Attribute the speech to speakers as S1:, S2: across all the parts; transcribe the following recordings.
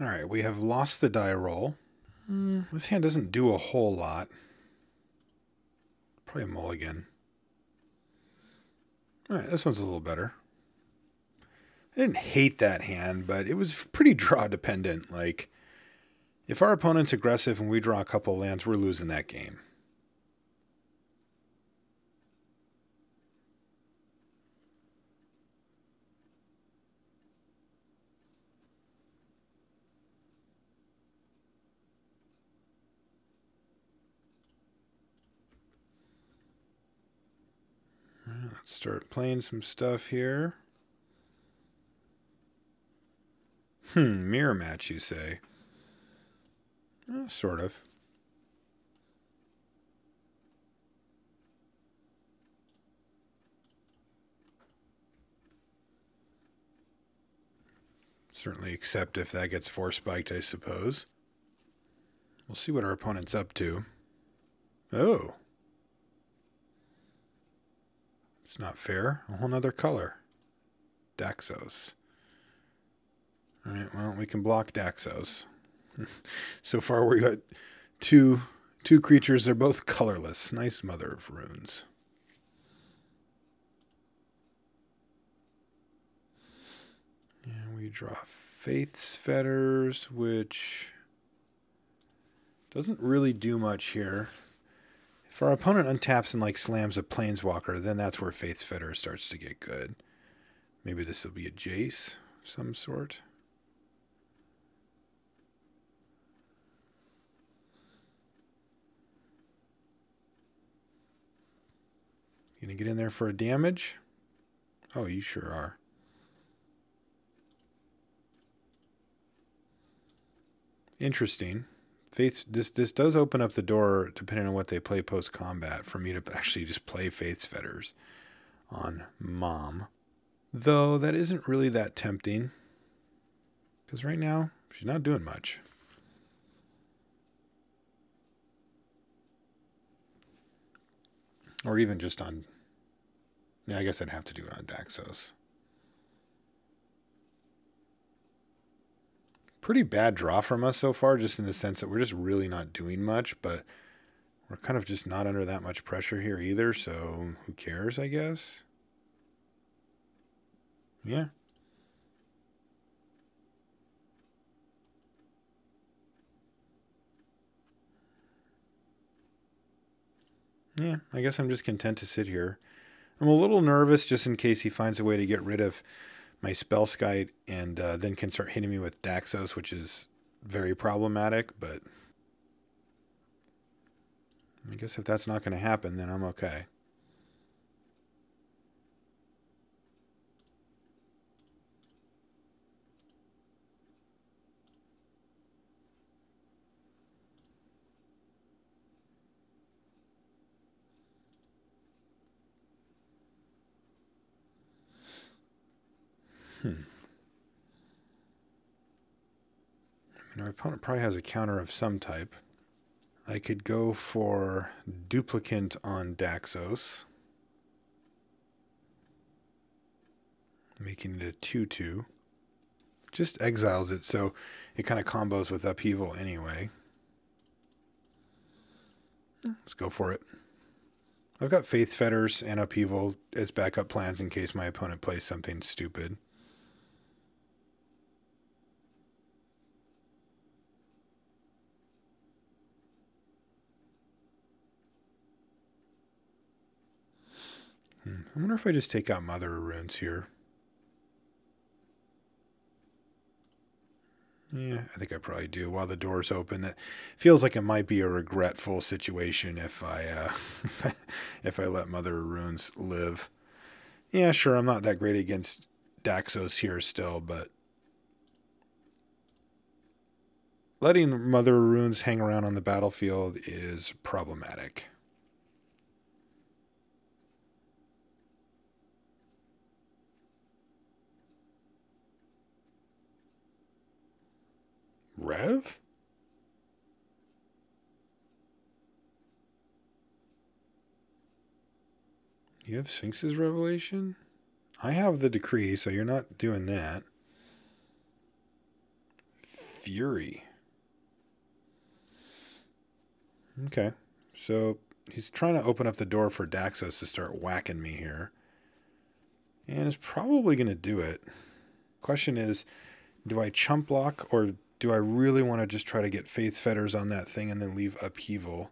S1: Alright, we have lost the die roll. This hand doesn't do a whole lot. Probably a mulligan. Alright, this one's a little better. I didn't hate that hand, but it was pretty draw dependent. Like, if our opponent's aggressive and we draw a couple lands, we're losing that game. Let's start playing some stuff here. Mirror match, you say? Sort of. Certainly accept if that gets force spiked, I suppose. We'll see what our opponent's up to. Oh. It's not fair. A whole nother color. Daxos. Alright, well, we can block Daxos. So far we got two creatures. They're both colorless. Nice mother of runes. And we draw Faith's Fetters, which doesn't really do much here. If our opponent untaps and like slams a Planeswalker, then that's where Faith's Fetters starts to get good. Maybe this will be a Jace of some sort. You gonna get in there for a damage? Oh, you sure are. Interesting. This does open up the door, depending on what they play post-combat, for me to actually just play Faith's Fetters on Mom. Though that isn't really that tempting, because right now she's not doing much. Or even just on... Yeah, I guess I'd have to do it on Daxos. Pretty bad draw from us so far, just in the sense that we're just really not doing much, but we're kind of just not under that much pressure here either, so who cares, I guess? Yeah. Yeah, I guess I'm just content to sit here. I'm a little nervous just in case he finds a way to get rid of my Spellskite and then can start hitting me with Daxos, which is very problematic, but I guess if that's not going to happen, then I'm okay. My opponent probably has a counter of some type. I could go for Duplicant on Daxos, making it a 2/2. Just exiles it, so it kind of combos with Upheaval anyway. Let's go for it. I've got Faith's Fetters and Upheaval as backup plans in case my opponent plays something stupid. I wonder if I just take out Mother of Runes here. Yeah, I think I probably do. While the door's open, it feels like it might be a regretful situation if I if I let Mother of Runes live. Yeah, sure, I'm not that great against Daxos here still, but letting Mother of Runes hang around on the battlefield is problematic. Rev? You have Sphinx's Revelation? I have the Decree, so you're not doing that. Fury. Okay, so he's trying to open up the door for Daxos to start whacking me here. And is probably going to do it. Question is, do I chump block or do I really want to just try to get Faith's Fetters on that thing and then leave Upheaval?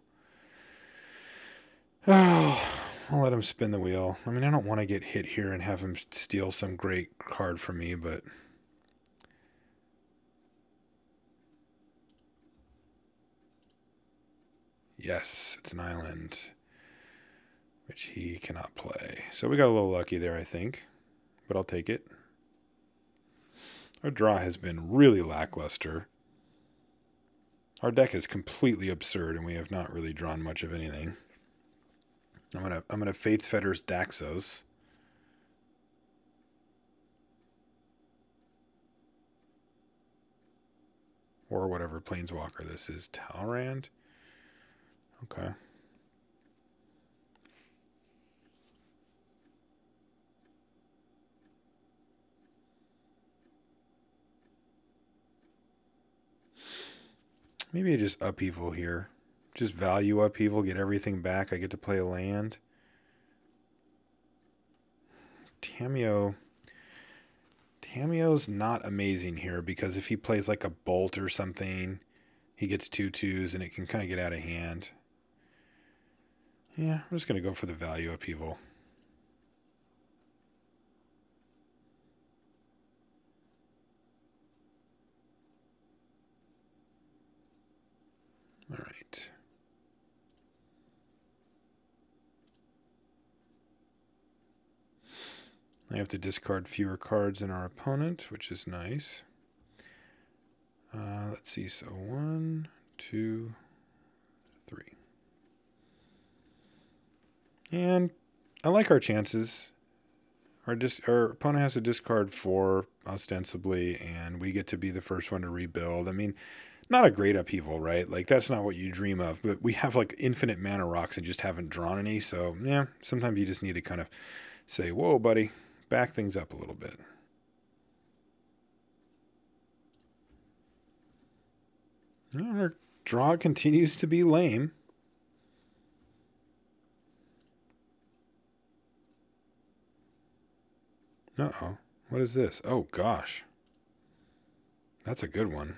S1: Oh, I'll let him spin the wheel. I mean, I don't want to get hit here and have him steal some great card from me, but... Yes, it's an island, which he cannot play. So we got a little lucky there, I think, but I'll take it. Our draw has been really lackluster. Our deck is completely absurd, and we have not really drawn much of anything. I'm gonna Faith's Fetters Daxos. Or whatever planeswalker this is. Kel-Rand? Okay. Maybe I just Upheaval here. Just value Upheaval, get everything back. I get to play a land. Tamiyo's not amazing here because if he plays like a Bolt or something, he gets 2/2s and it can kind of get out of hand. Yeah, I'm just going to go for the value Upheaval. All right. I have to discard fewer cards than our opponent, which is nice. Let's see. So 1, 2, 3. And I like our chances. Our opponent has to discard 4, ostensibly, and we get to be the first one to rebuild. I mean, not a great Upheaval, right? Like, that's not what you dream of. But we have, like, infinite mana rocks and just haven't drawn any. So, yeah, sometimes you just need to kind of say, whoa, buddy, back things up a little bit. And our draw continues to be lame. Uh-oh. What is this? Oh, gosh. That's a good one.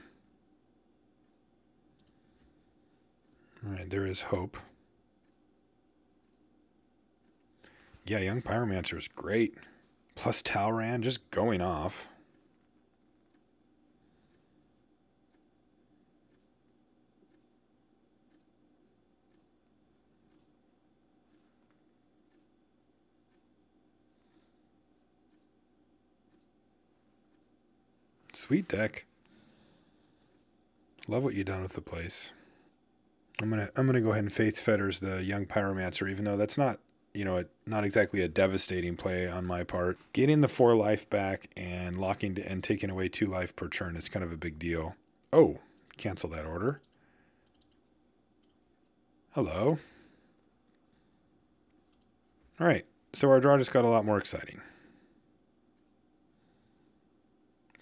S1: All right, there is hope. Yeah, Young Pyromancer is great. Plus Kel-Rand just going off. Sweet deck. Love what you've done with the place. I'm gonna go ahead and Faith's Fetters the Young Pyromancer, even though that's not, you know, not exactly a devastating play on my part. Getting the 4 life back and locking and taking away 2 life per turn is kind of a big deal. Oh, cancel that order. Hello. All right, so our draw just got a lot more exciting.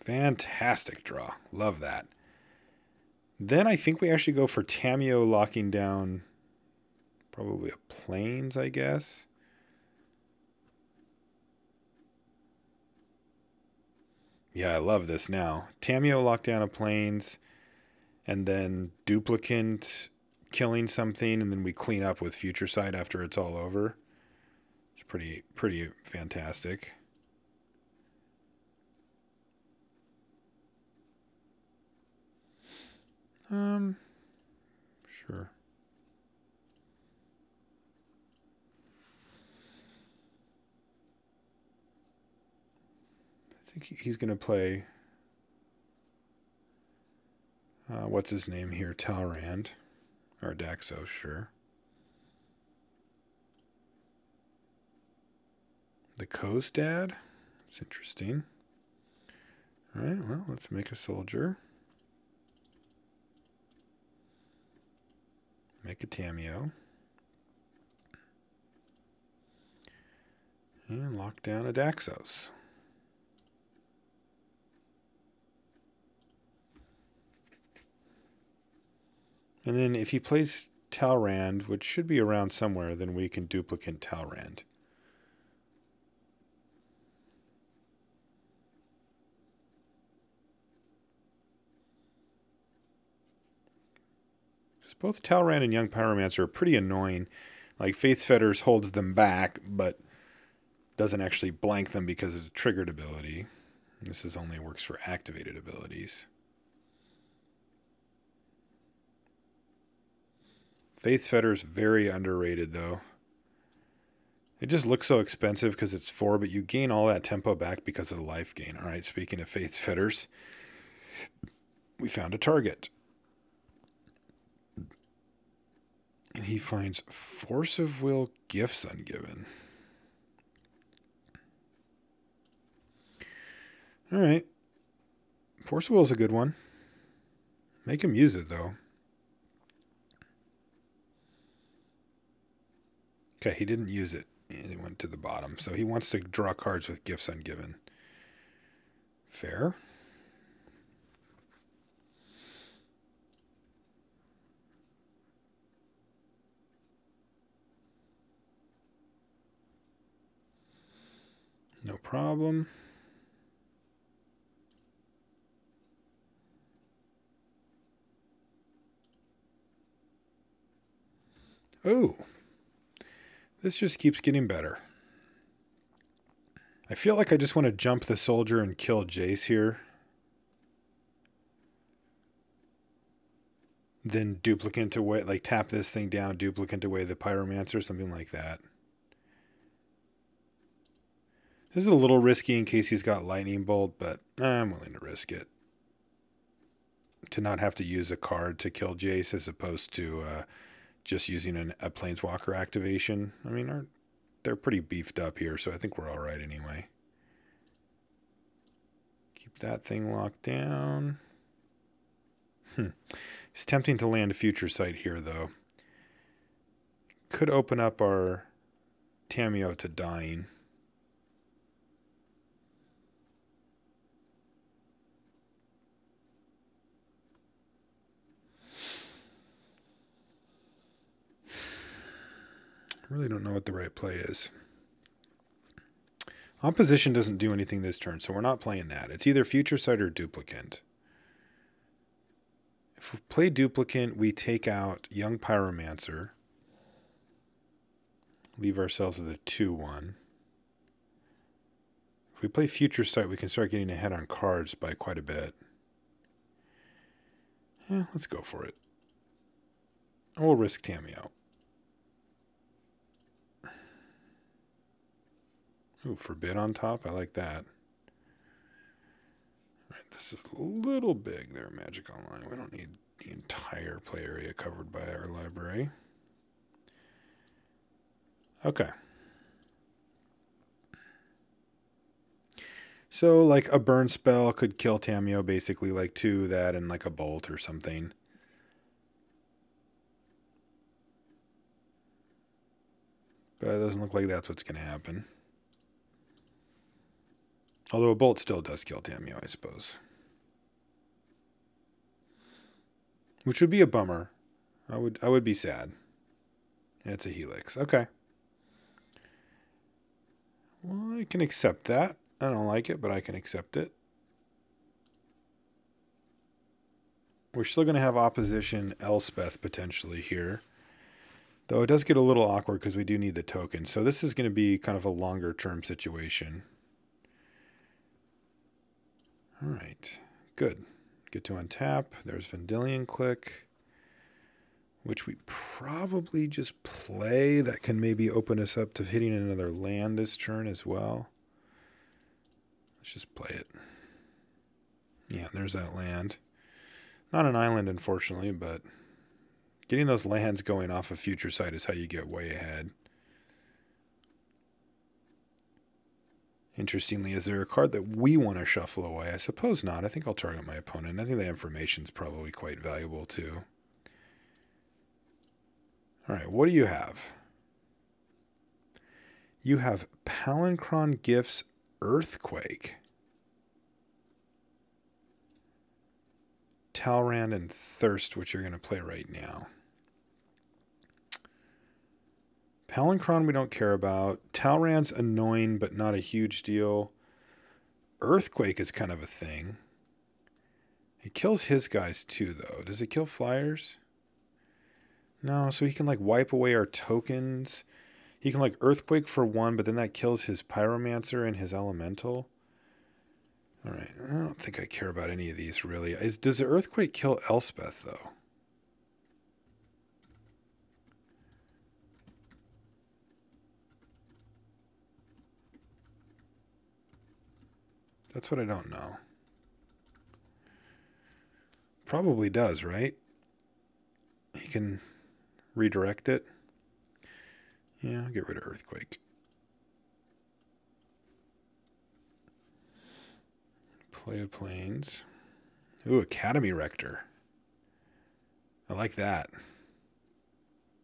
S1: Fantastic draw. Love that. Then I think we actually go for Tamiyo locking down probably a Plains, I guess. Yeah, I love this now. Tamiyo locked down a Plains, and then Duplicant killing something, and then we clean up with Future Sight after it's all over. It's pretty fantastic. Sure. I think he's going to play, what's his name here? Kel-Rand. Or Daxos, sure. The Kozilek. It's interesting. All right, well, let's make a soldier. Make a Tamiyo. And lock down a Daxos. And then if he plays Thran, which should be around somewhere, then we can Duplicant Thran. Both Thran and Young Pyromancer are pretty annoying. Like, Faith's Fetters holds them back, but doesn't actually blank them because of the triggered ability. This is only works for activated abilities. Faith's Fetters, very underrated, though. It just looks so expensive because it's 4, but you gain all that tempo back because of the life gain. All right, speaking of Faith's Fetters, we found a target. And he finds Force of Will, Gifts Ungiven. All right. Force of Will is a good one. Make him use it, though. Okay, he didn't use it. And he went to the bottom. So he wants to draw cards with Gifts Ungiven. Fair. No problem. Oh, this just keeps getting better. I feel like I just want to jump the soldier and kill Jace here. Then Duplicant away, like tap this thing down, Duplicant away the Pyromancer, something like that. This is a little risky in case he's got Lightning Bolt, but I'm willing to risk it. To not have to use a card to kill Jace as opposed to just using a Planeswalker activation. I mean, they're pretty beefed up here, so I think we're all right anyway. Keep that thing locked down. It's tempting to land a Future Sight here, though. Could open up our Tamiyo to dying. I really don't know what the right play is. Opposition doesn't do anything this turn, so we're not playing that. It's either Future Sight or Duplicant. If we play Duplicant, we take out Young Pyromancer. Leave ourselves with a 2-1. If we play Future Sight, we can start getting ahead on cards by quite a bit. Yeah, let's go for it. We'll risk Tamiyo. Ooh, Forbid on top. I like that. All right, this is a little big there, Magic Online. We don't need the entire play area covered by our library. Okay. So, like, a burn spell could kill Tamiyo, basically, like 2 that and like a bolt or something. But it doesn't look like that's what's going to happen. Although a bolt still does kill Tamiyo, I suppose. Which would be a bummer. I would be sad. It's a Helix. Okay. Well, I can accept that. I don't like it, but I can accept it. We're still going to have opposition Elspeth potentially here. Though it does get a little awkward because we do need the token. So this is going to be kind of a longer term situation. All right, good. Get to untap. There's Vendilion Clique, which we probably just play. That can maybe open us up to hitting another land this turn as well. Let's just play it. Yeah, there's that land. Not an island, unfortunately, but getting those lands going off of Future Sight is how you get way ahead. Interestingly, is there a card that we want to shuffle away? I suppose not. I think I'll target my opponent. I think the information's probably quite valuable too. All right, what do you have? You have Palinchron Gifts Earthquake. Talrand and Thirst, which you're going to play right now. Palinchron we don't care about. Talrand's annoying, but not a huge deal. Earthquake is kind of a thing. It kills his guys too, though. Does it kill flyers? No, so he can like wipe away our tokens. He can like Earthquake for 1, but then that kills his Pyromancer and his Elemental. Alright, I don't think I care about any of these really. Does the Earthquake kill Elspeth, though? That's what I don't know. Probably does, right? He can redirect it. Yeah, I'll get rid of Earthquake. Play of Plains. Ooh, Academy Rector. I like that.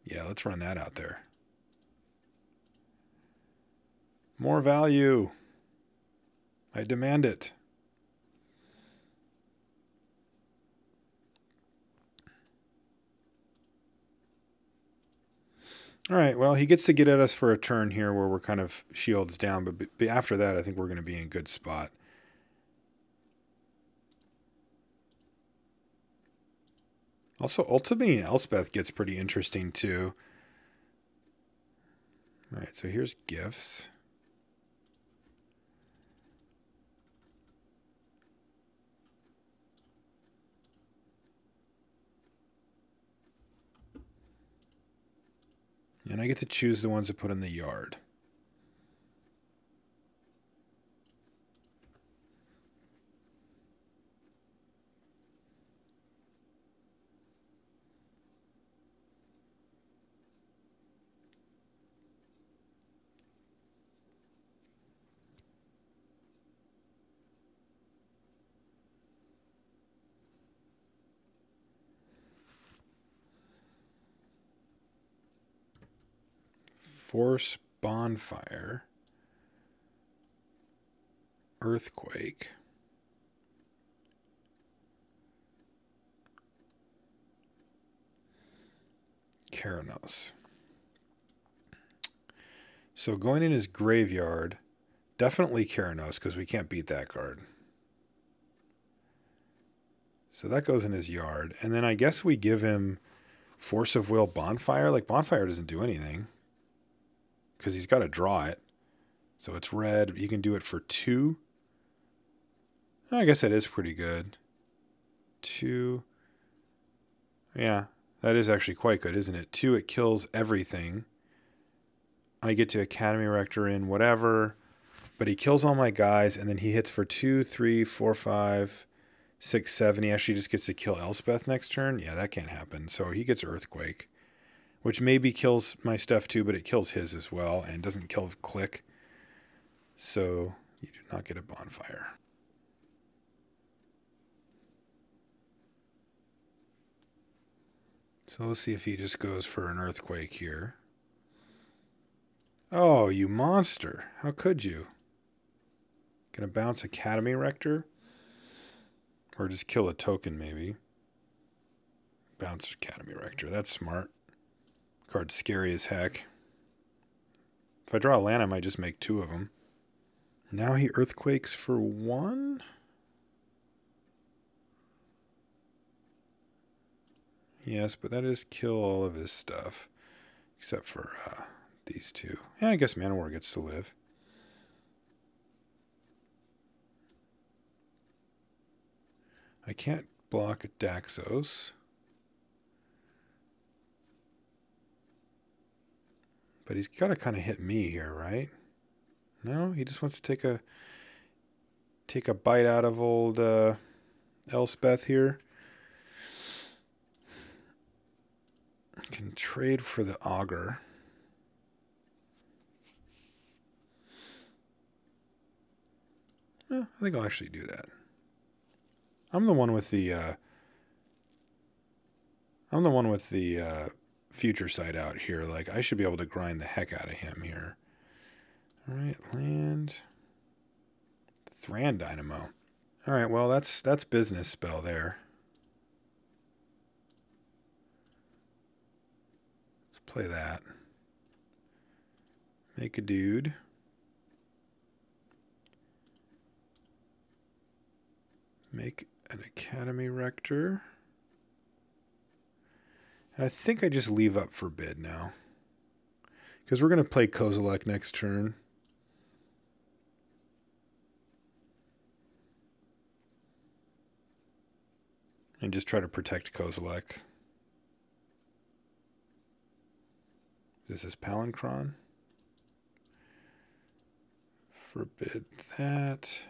S1: Yeah, let's run that out there. More value. I demand it. All right, well, he gets to get at us for a turn here where we're kind of shields down, but after that, I think we're going to be in a good spot. Also, ultimating Elspeth gets pretty interesting, too. All right, so here's gifts. And I get to choose the ones to put in the yard. Force Bonfire, Earthquake, Keranos. So going in his graveyard, definitely Keranos because we can't beat that card. So that goes in his yard. And then I guess we give him Force of Will Bonfire. Like Bonfire doesn't do anything, because he's got to draw it. So it's red. You can do it for 2. I guess that is pretty good. 2. Yeah, that is actually quite good, isn't it? 2, it kills everything. I get to Academy Rector in whatever, but he kills all my guys, and then he hits for 2, 3, 4, 5, 6, 7. He actually just gets to kill Elspeth next turn. Yeah, that can't happen. So he gets Earthquake, which maybe kills my stuff too, but it kills his as well and doesn't kill Clique. So you do not get a Bonfire. So let's see if he just goes for an Earthquake here. Oh, you monster. How could you? Gonna bounce Academy Rector? Or just kill a token maybe. Bounce Academy Rector. That's smart. Card's scary as heck. If I draw a land, I might just make 2 of them. Now he Earthquakes for 1? Yes, but that is kill all of his stuff. Except for these 2. Yeah, I guess Manowar gets to live. I can't block Daxos. But he's got to kind of hit me here, right? No, he just wants to take a bite out of old Elspeth here. Can trade for the Augur. I think I'll actually do that. I'm the one with the future sight out here. Like, I should be able to grind the heck out of him here. All right, land. Thran Dynamo. All right, well, that's business spell there. play that. Make a dude. Make an Academy Rector. And I think I just leave up Forbid now. Because we're going to play Kozilek next turn. And just try to protect Kozilek. This is Palancron. Forbid that.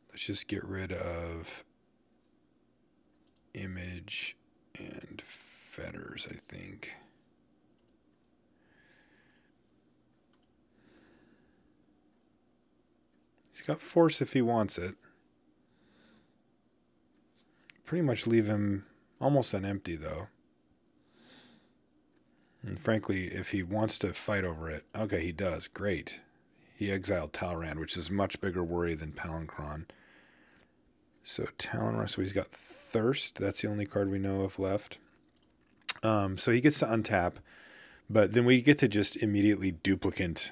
S1: Let's just get rid of Image and Fetters, I think. He's got Force if he wants it. Pretty much leave him almost on empty, though. And frankly, if he wants to fight over it, okay, he does. Great. He exiled Talrand, which is a much bigger worry than Palancron. So Talonrun, so he's got Thirst. That's the only card we know of left. So he gets to untap, but then we get to just immediately Duplicant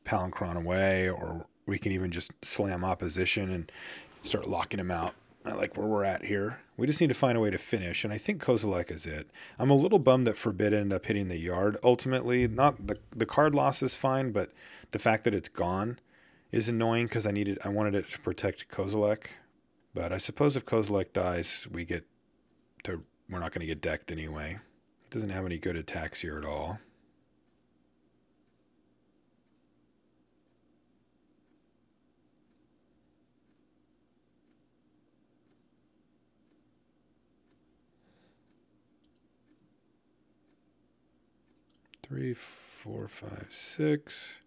S1: Palancron away, or we can even just slam opposition and start locking him out. I like where we're at here. We just need to find a way to finish, and I think Kozilek is it. I'm a little bummed that Forbid ended up hitting the yard. Ultimately, not the card loss is fine, but the fact that it's gone is annoying because I wanted it to protect Kozilek. But I suppose if Kozilek dies, we're not going to get decked anyway. It doesn't have any good attacks here at all. Three, 4, 5, 6.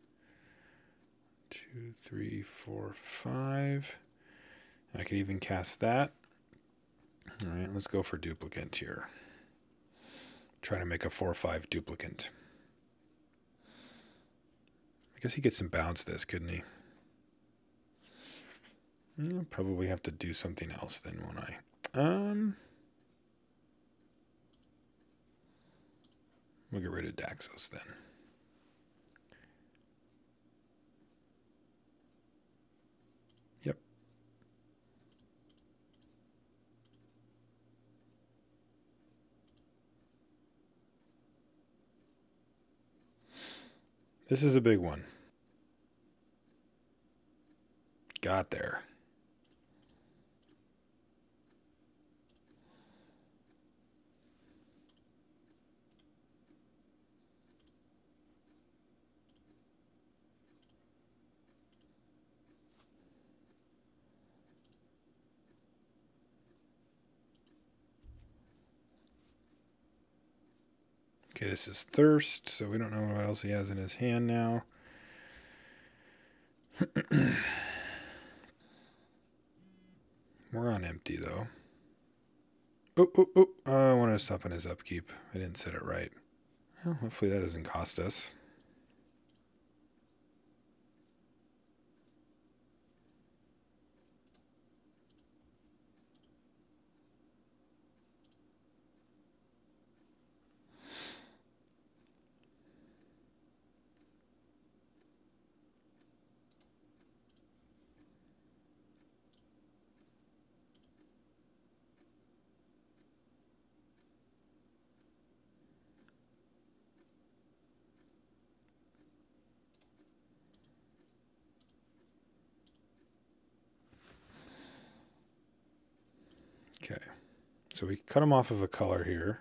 S1: 2, 3, 4, 5. I could even cast that. All right, let's go for Duplicant here. Try to make a 4/5 Duplicant. I guess he gets some bounce this, couldn't he? I'll probably have to do something else then, won't I? We'll get rid of Daxos then. Yep. This is a big one. Got there. Okay, this is Thirst, so we don't know what else he has in his hand now. We're on empty, though. Oh, I wanted to stop on his upkeep. I didn't set it right. Well, hopefully that doesn't cost us. Okay, so we cut him off of a color here.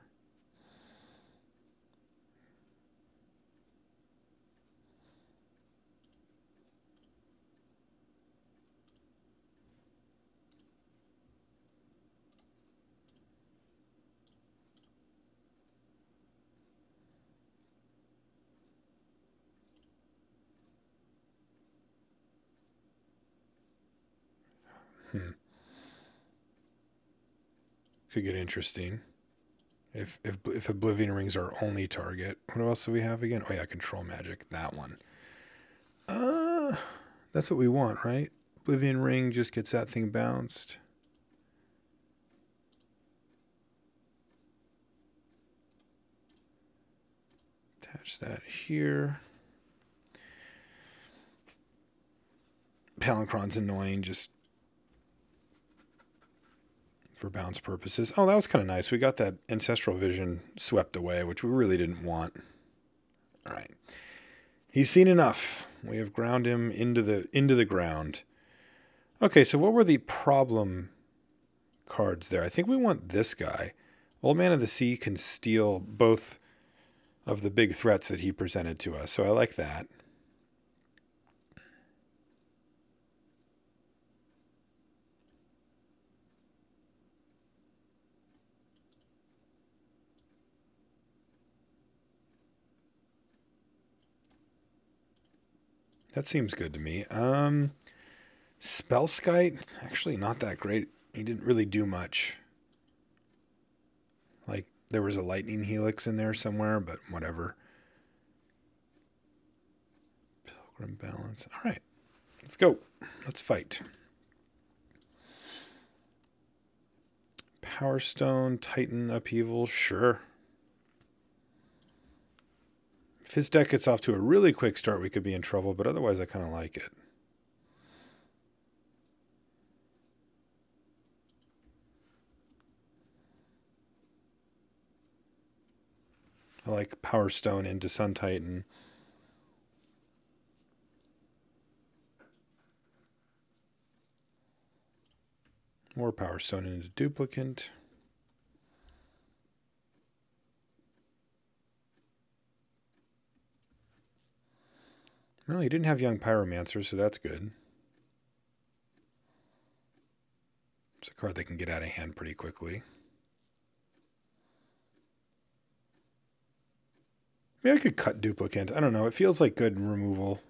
S1: Could get interesting. If Oblivion Rings are our only target. What else do we have again? Oh yeah, Control Magic. That one. That's what we want, right? Oblivion Ring just gets that thing bounced. Attach that here. Palinchron's annoying just for bounce purposes. Oh, that was kind of nice. We got that Ancestral Vision swept away, which we really didn't want. All right. He's seen enough. We have ground him into the ground. Okay, so what were the problem cards there? I think we want this guy. Old Man of the Sea can steal both of the big threats that he presented to us, so I like that. That seems good to me. Spellskite, actually not that great. He didn't really do much. Like, there was a lightning helix in there somewhere, but whatever. Pilgrim Balance. All right, let's go. Let's fight. Powerstone, Titan, Upheaval, sure. If his deck gets off to a really quick start, we could be in trouble, but otherwise I kind of like it. I like Powerstone into Sun Titan. More Powerstone into Duplicant. Well, he didn't have Young Pyromancer, so that's good. It's a card that can get out of hand pretty quickly. Maybe I could cut Duplicant. I don't know. It feels like good removal.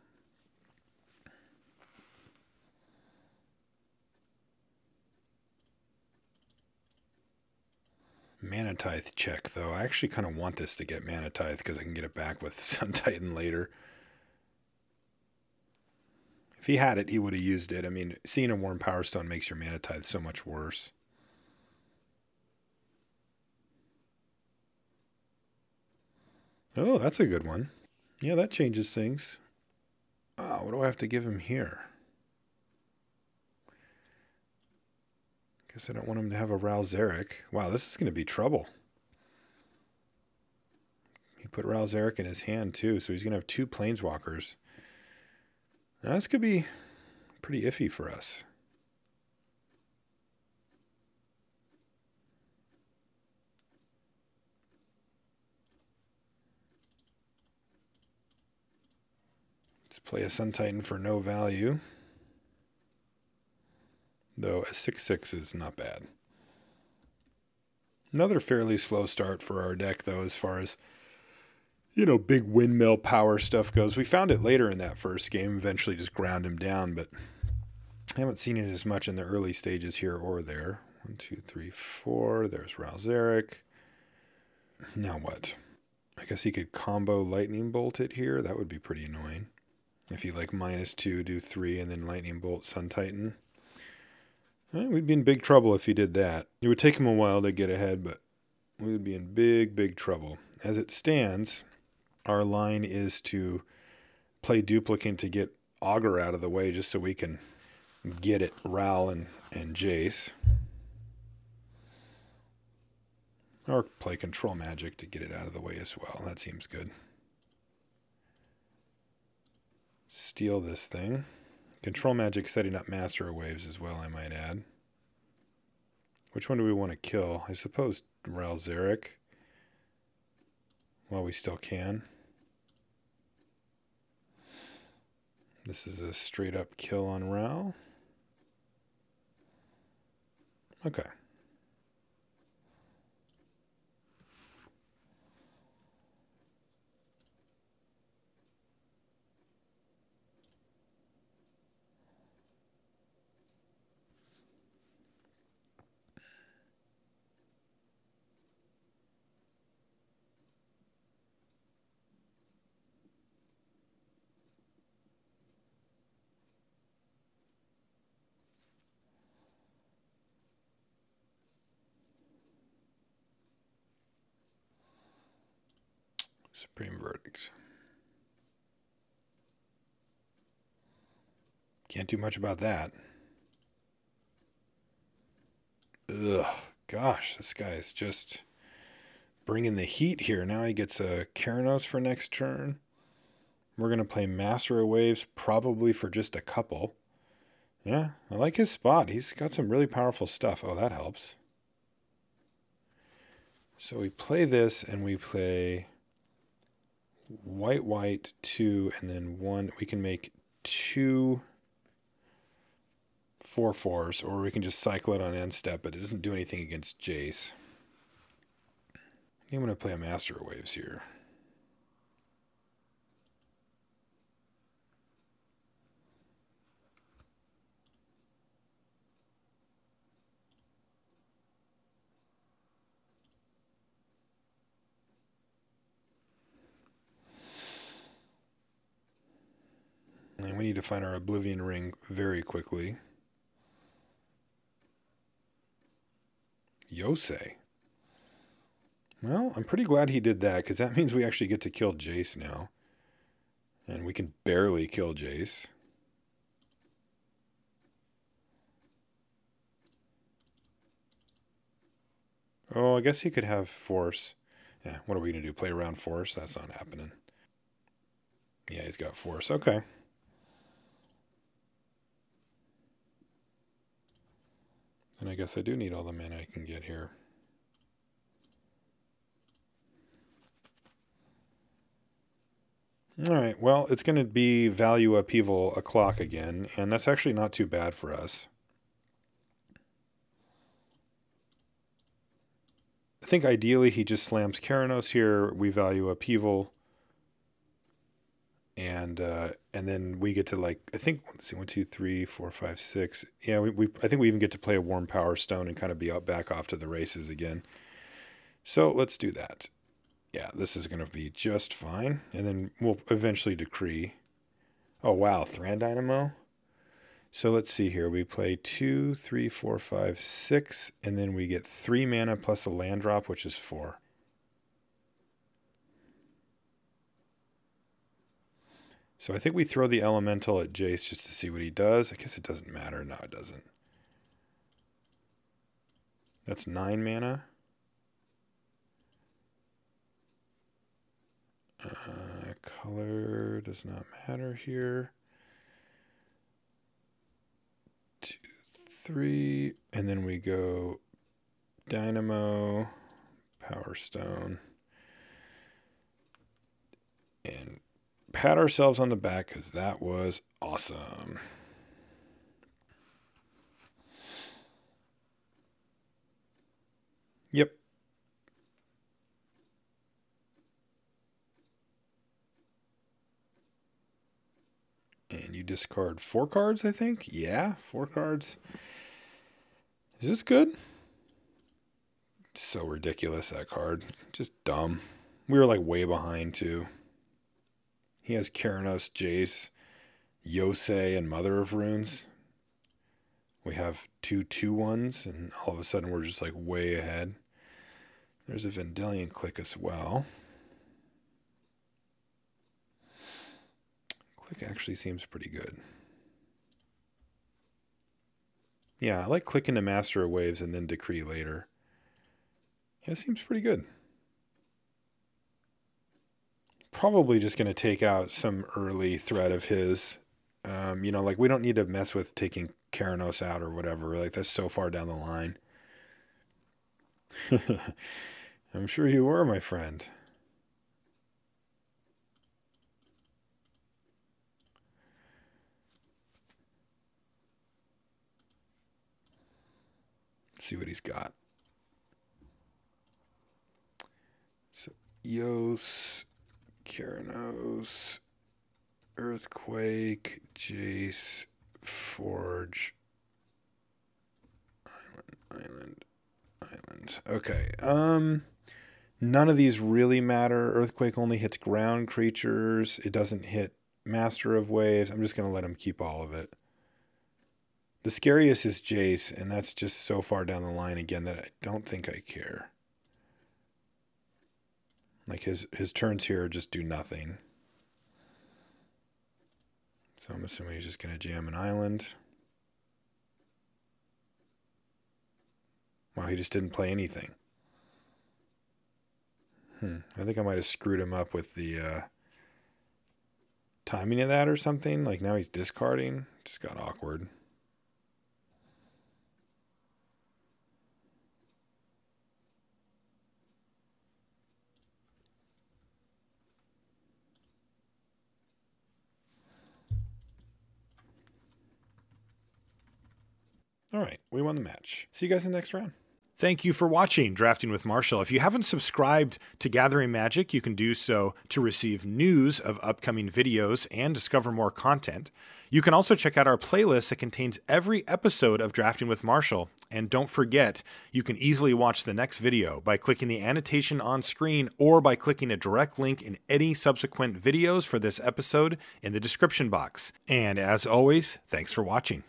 S1: Mana Tithe check, though. I actually kind of want this to get Mana Tithe because I can get it back with Sun Titan later. If he had it, he would have used it. I mean, seeing a Worn Powerstone makes your Mana Tithe so much worse. Oh, that's a good one. Yeah, that changes things. Oh, what do I have to give him here? Guess I don't want him to have a Ralzeric. Wow, this is going to be trouble. He put Ralzeric in his hand, too, so he's going to have 2 Planeswalkers. Now, this could be pretty iffy for us. Let's play a Sun Titan for no value. Though a 6/6 is not bad. Another fairly slow start for our deck, though, as far as, you know, big windmill power stuff goes. We found it later in that first game, eventually just ground him down, but I haven't seen it as much in the early stages here or there. 1, 2, 3, 4. There's Ralzeric. Now what? I guess he could combo Lightning Bolt it here. That would be pretty annoying. If he like -2, do 3, and then Lightning Bolt Sun Titan. Well, we'd be in big trouble if he did that. It would take him a while to get ahead, but we would be in big, big trouble. As it stands, our line is to play Duplicant to get Augur out of the way just so we can get it Ral and Jace. Or play Control Magic to get it out of the way as well. That seems good. Steal this thing. Control Magic setting up Master of Waves as well, I might add. Which one do we want to kill? I suppose Ralzeric. While we still can. This is a straight up kill on Ral. Okay. Supreme Verdict. Can't do much about that. Ugh, gosh, this guy is just bringing the heat here. Now he gets a Keranos for next turn. We're going to play Master of Waves, probably for just a couple. Yeah, I like his spot. He's got some really powerful stuff. Oh, that helps. So we play this, and we play white, white, 2, and then 1. We can make 2 4/4s, or we can just cycle it on end step, but it doesn't do anything against Jace. I think I'm going to play a Master of Waves here. And we need to find our Oblivion Ring very quickly. Yosei. Well, I'm pretty glad he did that, because that means we actually get to kill Jace now. And we can barely kill Jace. Oh, I guess he could have Force. Yeah, what are we going to do? Play around Force? That's not happening. Yeah, he's got Force. Okay. And I guess I do need all the mana I can get here. Alright, well, it's going to be value Upheaval o'clock again, and that's actually not too bad for us. I think ideally he just slams Keranos here, we value Upheaval, and then we get to, like, I think, let's see, 1, 2, 3, 4, 5, 6. Yeah, I think we even get to play a Worn Powerstone and kind of be back off to the races again. So let's do that. Yeah, this is going to be just fine. And then we'll eventually decree. Oh, wow, Thran Dynamo. So let's see here. We play 2, 3, 4, 5, 6, and then we get 3 mana plus a land drop, which is 4. So I think we throw the Elemental at Jace just to see what he does. I guess it doesn't matter. No, it doesn't. That's 9 mana. Color does not matter here. 2, 3, and then we go Dynamo, Powerstone, and pat ourselves on the back because that was awesome. Yep. And you discard 4 cards, I think? Yeah, 4 cards. Is this good? So ridiculous, that card. Just dumb. We were like way behind, too. He has Keranos, Jace, Yosei, and Mother of Runes. We have 2 2/1s, and all of a sudden we're just like way ahead. There's a Vendilion Clique as well. Clique actually seems pretty good. Yeah, I like clicking the Master of Waves and then Decree later. Yeah, it seems pretty good. Probably just going to take out some early threat of his. You know, like we don't need to mess with taking Keranos out or whatever. Like that's so far down the line. I'm sure you were, my friend. Let's see what he's got. So, Yos, Keranos, Earthquake, Jace, Forge, Island. Okay. None of these really matter. Earthquake only hits ground creatures. It doesn't hit Master of Waves. I'm just going to let him keep all of it. The scariest is Jace, and that's just so far down the line again that I don't think I care. Like his turns here just do nothing. So I'm assuming he's just going to jam an island. Wow, he just didn't play anything. I think I might have screwed him up with the timing of that or something. Like now he's discarding. Just got awkward. All right, we won the match. See you guys in the next round. Thank you for watching Drafting with Marshall. If you haven't subscribed to Gathering Magic, you can do so to receive news of upcoming videos and discover more content. You can also check out our playlist that contains every episode of Drafting with Marshall. And don't forget, you can easily watch the next video by clicking the annotation on screen or by clicking a direct link in any subsequent videos for this episode in the description box. And as always, thanks for watching.